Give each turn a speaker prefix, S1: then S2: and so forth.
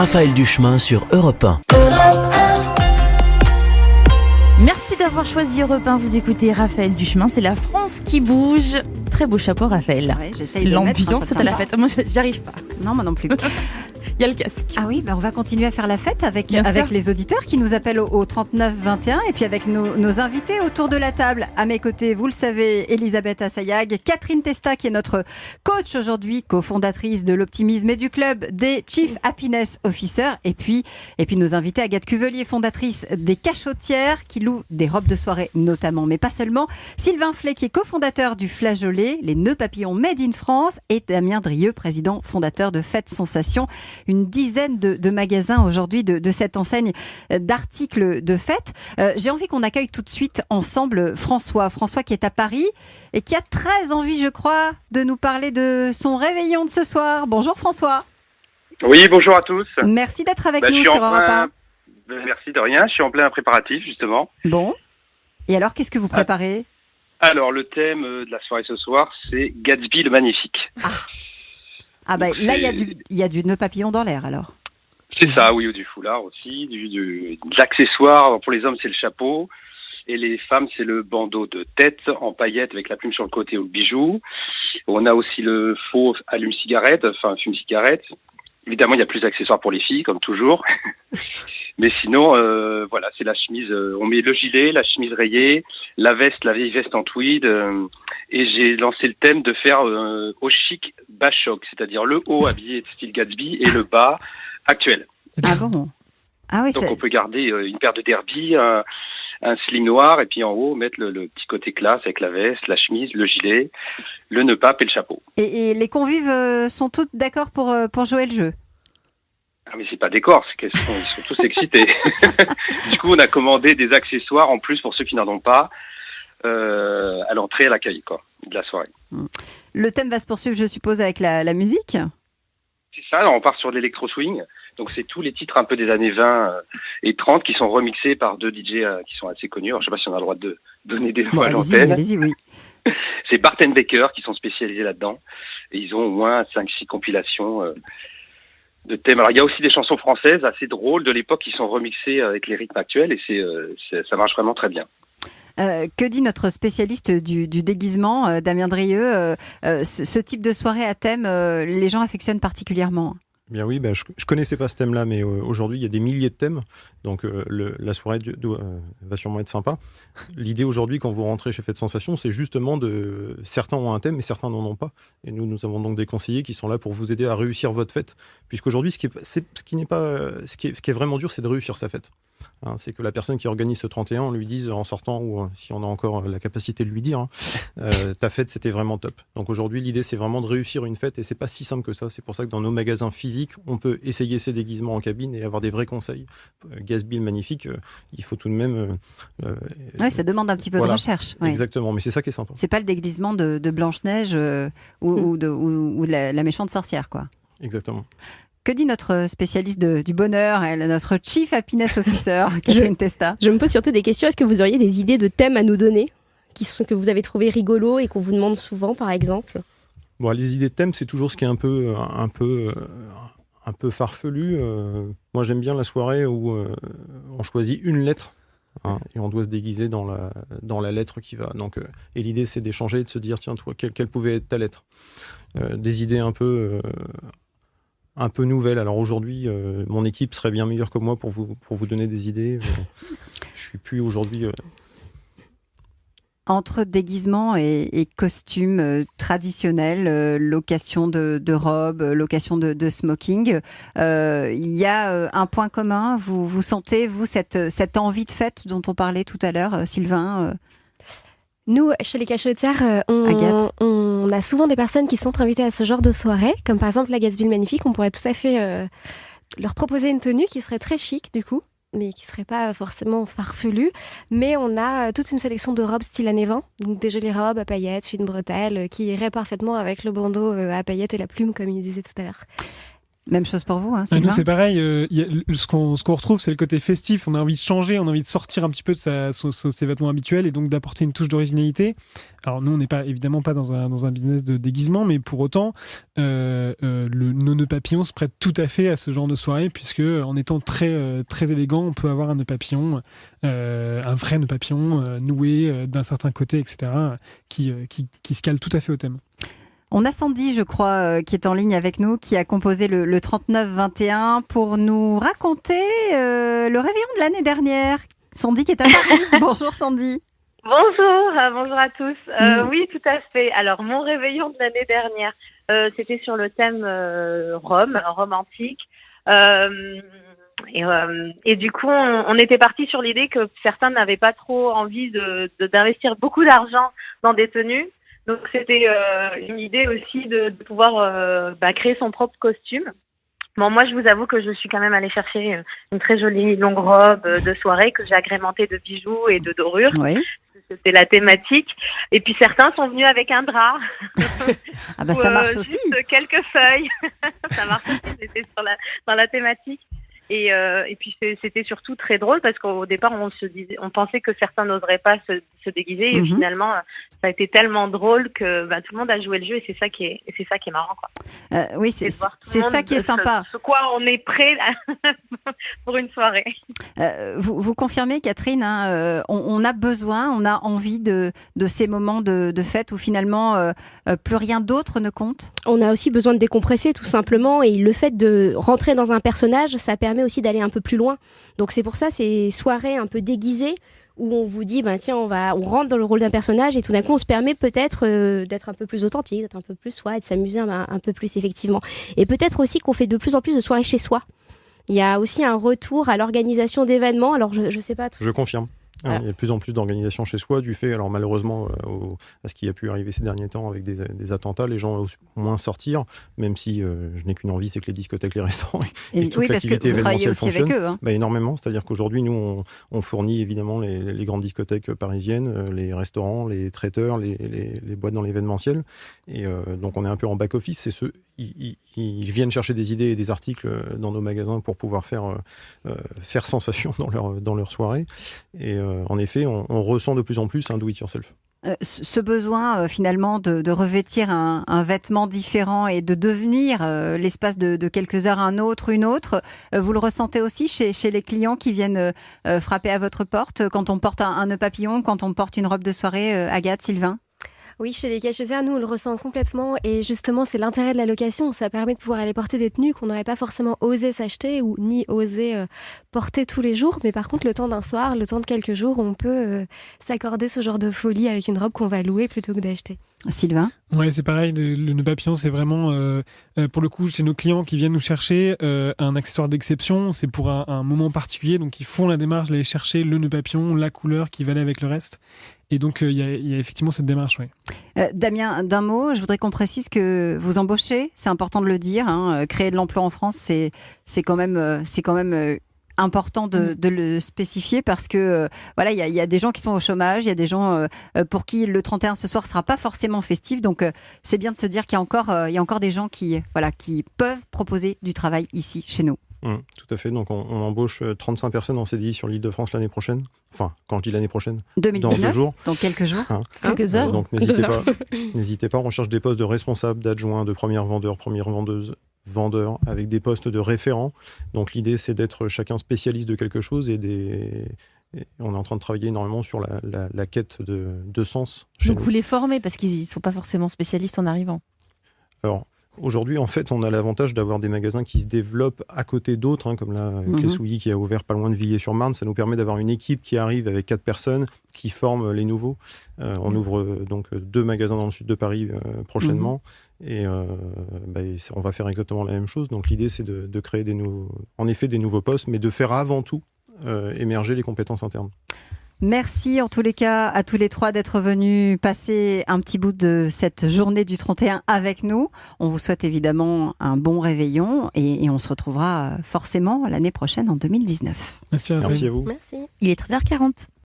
S1: Raphaël Duchemin sur Europe 1.
S2: Merci d'avoir choisi Europe 1. Vous écoutez Raphaël Duchemin, c'est la France qui bouge. Très beau chapeau, Raphaël.
S3: Ouais, j'essaye de le mettre,
S2: l'ambiance, c'est à la fête. Moi, j'y arrive pas.
S3: Non, moi non plus.
S2: Il y a le casque.
S3: Ah oui, on va continuer à faire la fête avec
S2: Bien sûr.
S3: les auditeurs qui nous appellent au 39 21 et puis avec nos invités autour de la table. À mes côtés, vous le savez, Elisabeth Assayag, Catherine Testa qui est notre coach aujourd'hui, cofondatrice de l'optimisme et du club des Chief Happiness Officers. Et puis nos invités, Agathe Cuvelier, fondatrice des Cachotières qui louent des robes de soirée notamment, mais pas seulement. Sylvain Flay qui est cofondateur du Flageolet, les nœuds papillons Made in France, et Damien Drieux, président fondateur de Fête Sensation. Une dizaine de magasins aujourd'hui de cette enseigne d'articles de fête. J'ai envie qu'on accueille tout de suite ensemble François qui est à Paris et qui a très envie, je crois, de nous parler de son réveillon de ce soir. Bonjour François.
S4: Oui, bonjour à tous.
S3: Merci d'être avec
S4: Je
S3: nous
S4: suis
S3: sur
S4: en
S3: Europe 1.
S4: Merci de rien, je suis en plein préparatif justement.
S3: Bon. Et alors, qu'est-ce que vous préparez ?
S4: Alors, le thème de la soirée ce soir, c'est Gatsby le Magnifique.
S3: Ah bah
S4: Donc,
S3: là,
S4: c'est-
S3: il y a du nœud papillon dans l'air alors.
S4: C'est ça, oui, ou du foulard aussi, de l'accessoire. Alors, pour les hommes, c'est le chapeau. Et les femmes, c'est le bandeau de tête en paillettes avec la plume sur le côté ou le bijou. On a aussi le faux allume-cigarette, enfin fume-cigarette. Évidemment, il y a plus d'accessoires pour les filles, comme toujours. Mais sinon, voilà, c'est la chemise. On met le gilet, la chemise rayée, la veste, la vieille veste en tweed. Et j'ai lancé le thème de faire au chic bas choc, c'est-à-dire le haut habillé de style Gatsby et le bas actuel.
S3: Ah bon ? Ah oui,
S4: Donc on peut garder une paire de derby, un slim noir, et puis en haut mettre le petit côté classe avec la veste, la chemise, le gilet, le nœud pape et le chapeau.
S3: Et les convives sont toutes d'accord pour jouer le jeu ?
S4: Ah mais c'est pas décor, c'est qu'ils sont tous excités. Du coup on a commandé des accessoires en plus pour ceux qui n'en ont pas à l'entrée et à l'accueil de la soirée.
S3: Le thème va se poursuivre, je suppose, avec la musique ?
S4: C'est ça, on part sur de l'électro-swing. Donc c'est tous les titres un peu des années 20 et 30 qui sont remixés par deux DJ qui sont assez connus. Alors, je sais pas si on a le droit de donner des noms à l'antenne.
S3: Allez-y, oui.
S4: C'est Bart & Baker qui sont spécialisés là-dedans. Et ils ont au moins 5-6 compilations de thèmes. Alors il y a aussi des chansons françaises assez drôles de l'époque qui sont remixées avec les rythmes actuels et ça marche vraiment très bien.
S3: Que dit notre spécialiste du déguisement, Damien Drieux, ce type de soirée à thème, les gens affectionnent particulièrement.
S5: Bien oui, je connaissais pas ce thème-là, mais aujourd'hui il y a des milliers de thèmes, donc la soirée va sûrement être sympa. L'idée aujourd'hui, quand vous rentrez chez Fête Sensation, c'est justement certains ont un thème et certains n'en ont pas. Et nous avons donc des conseillers qui sont là pour vous aider à réussir votre fête, puisqu'aujourd'hui ce qui est vraiment dur, c'est de réussir sa fête. Hein, c'est que la personne qui organise ce 31, on lui dise en sortant, ou si on a encore la capacité de lui dire, ta fête c'était vraiment top. Donc aujourd'hui l'idée c'est vraiment de réussir une fête et c'est pas si simple que ça. C'est pour ça que dans nos magasins physiques, on peut essayer ses déguisements en cabine et avoir des vrais conseils. Gatsby le Magnifique, il faut tout de même...
S3: Oui, ça demande un petit peu de recherche. Ouais.
S5: Exactement, mais c'est ça qui est sympa.
S3: C'est pas le déguisement de Blanche-Neige ou de la méchante sorcière, quoi.
S5: Exactement.
S3: Que dit notre spécialiste du bonheur, notre Chief Happiness Officer, Catherine Testa ?
S6: Je me pose surtout des questions. Est-ce que vous auriez des idées de thèmes à nous donner que vous avez trouvé rigolos et qu'on vous demande souvent, par exemple ?
S5: Bon, les idées de thèmes, c'est toujours ce qui est un peu farfelu. Moi, j'aime bien la soirée où on choisit une lettre. Hein, et on doit se déguiser dans la lettre qui va. Donc, et l'idée, c'est d'échanger et de se dire, tiens, toi, quelle pouvait être ta lettre ? Des idées un peu nouvelles. Alors aujourd'hui, mon équipe serait bien meilleure que moi pour vous donner des idées. Je suis plus aujourd'hui...
S3: Entre déguisement et costumes traditionnels, location de robes, location de smoking, il y a un point commun. Vous sentez, vous, cette envie de fête dont on parlait tout à l'heure, Sylvain
S6: Nous, chez les Cachotières, on a souvent des personnes qui sont invitées à ce genre de soirée, comme par exemple la Gatsby le Magnifique. On pourrait tout à fait leur proposer une tenue qui serait très chic, du coup, mais qui ne serait pas forcément farfelue. Mais on a toute une sélection de robes style années 20, donc des jolies robes à paillettes, fines bretelles, qui iraient parfaitement avec le bandeau à paillettes et la plume, comme il disait tout à l'heure.
S3: Même chose pour vous, hein,
S7: Nous,
S3: Sylvain.
S7: c'est pareil. Ce qu'on retrouve, c'est le côté festif. On a envie de changer, on a envie de sortir un petit peu de ses vêtements habituels et donc d'apporter une touche d'originalité. Alors, nous, on n'est évidemment pas dans un business de déguisement, mais pour autant, nos nœuds papillons se prêtent tout à fait à ce genre de soirée, puisque en étant très, très élégant, on peut avoir un nœud papillon, un vrai nœud papillon noué d'un certain côté, etc., qui se cale tout à fait au thème.
S3: On a Sandy, je crois, qui est en ligne avec nous, qui a composé le 3921 pour nous raconter le réveillon de l'année dernière. Sandy qui est à Paris. Bonjour Sandy.
S8: Bonjour à tous. Oui, tout à fait. Alors, mon réveillon de l'année dernière, c'était sur le thème Rome antique. Et du coup, on était parti sur l'idée que certains n'avaient pas trop envie d'investir beaucoup d'argent dans des tenues. Donc c'était une idée aussi de pouvoir créer son propre costume. Bon, moi je vous avoue que je suis quand même allée chercher une très jolie longue robe de soirée que j'ai agrémentée de bijoux et de dorures.
S3: Oui.
S8: C'était la thématique. Et puis certains sont venus avec un drap.
S3: Ah bah ça marche aussi.
S8: Juste quelques feuilles. Ça marche aussi, c'était dans la thématique. Et puis c'était surtout très drôle parce qu'au départ on pensait que certains n'oseraient pas se déguiser et finalement ça a été tellement drôle que tout le monde a joué le jeu et c'est ça qui est marrant quoi.
S3: Oui, c'est ça qui est sympa.
S8: Ce quoi on est prêt pour une soirée.
S3: Vous confirmez Catherine, hein, on a besoin, on a envie de ces moments de fête où finalement plus rien d'autre ne compte.
S6: On a aussi besoin de décompresser tout simplement et le fait de rentrer dans un personnage, ça permet aussi d'aller un peu plus loin. Donc c'est pour ça ces soirées un peu déguisées où on vous dit tiens on rentre dans le rôle d'un personnage et tout d'un coup on se permet peut-être d'être un peu plus authentique, d'être un peu plus soi et de s'amuser un peu plus effectivement. Et peut-être aussi qu'on fait de plus en plus de soirées chez soi. Il y a aussi un retour à l'organisation d'événements. Alors je sais pas.
S5: Je confirme.
S6: Voilà.
S5: Il y a de plus en plus d'organisations chez soi, du fait, alors malheureusement, à ce qui a pu arriver ces derniers temps avec des attentats, les gens osent moins sortir, même si je n'ai qu'une envie, c'est que les discothèques, les restaurants et toute l'activité événementielle fonctionne.
S3: Avec eux, hein.
S5: Énormément, c'est-à-dire qu'aujourd'hui, nous, on fournit évidemment les grandes discothèques parisiennes, les restaurants, les traiteurs, les boîtes dans l'événementiel, et donc on est un peu en back-office, ils viennent chercher des idées et des articles dans nos magasins pour pouvoir faire sensation dans leur soirée. Et en effet, on ressent de plus en plus un do-it-yourself.
S3: Ce besoin finalement de revêtir un vêtement différent et de devenir l'espace de quelques heures une autre, vous le ressentez aussi chez les clients qui viennent frapper à votre porte quand on porte un nœud papillon, quand on porte une robe de soirée, Agathe, Sylvain?
S6: Oui, chez les cachetières, nous, on le ressent complètement. Et justement, c'est l'intérêt de la location. Ça permet de pouvoir aller porter des tenues qu'on n'aurait pas forcément osé s'acheter ou ni osé porter tous les jours. Mais par contre, le temps d'un soir, le temps de quelques jours, on peut s'accorder ce genre de folie avec une robe qu'on va louer plutôt que d'acheter.
S3: Sylvain?
S7: Ouais, c'est pareil. Le nœud papillon, c'est vraiment, pour le coup, chez nos clients qui viennent nous chercher un accessoire d'exception. C'est pour un moment particulier. Donc, ils font la démarche d'aller chercher le nœud papillon, la couleur qui va aller avec le reste. Et donc, il y a effectivement cette démarche, oui.
S3: Damien, d'un mot, je voudrais qu'on précise que vous embauchez. C'est important de le dire. Hein. Créer de l'emploi en France, c'est quand même important de le spécifier parce que voilà, il y a des gens qui sont au chômage, il y a des gens pour qui le 31 ce soir sera pas forcément festif, donc c'est bien de se dire qu'il y a encore des gens qui peuvent proposer du travail ici chez nous.
S5: Tout à fait, donc on embauche 35 personnes en CDI sur l'Île-de-France l'année prochaine. Enfin, quand je dis l'année prochaine,
S3: 2019,
S5: dans 2 jours.
S3: Dans quelques jours.
S2: Quelques heures.
S5: Donc n'hésitez pas, on cherche des postes de responsables, d'adjoints, de première vendeur, première vendeuse, vendeurs, avec des postes de référents. Donc l'idée, c'est d'être chacun spécialiste de quelque chose et on est en train de travailler énormément sur la quête de sens.
S2: Donc vous les formez parce qu'ils ne sont pas forcément spécialistes en arrivant.
S5: Alors, aujourd'hui, en fait, on a l'avantage d'avoir des magasins qui se développent à côté d'autres, comme là, avec les Souilly qui a ouvert pas loin de Villiers-sur-Marne. Ça nous permet d'avoir une équipe qui arrive avec 4 personnes qui forment les nouveaux. On ouvre donc 2 magasins dans le sud de Paris prochainement. Et on va faire exactement la même chose. Donc l'idée, c'est de créer des nouveaux postes, mais de faire avant tout émerger les compétences internes.
S3: Merci en tous les cas à tous les 3 d'être venus passer un petit bout de cette journée du 31 avec nous. On vous souhaite évidemment un bon réveillon et on se retrouvera forcément l'année prochaine en 2019.
S7: Merci à vous.
S5: Merci à vous.
S6: Merci.
S2: Il est 13h40.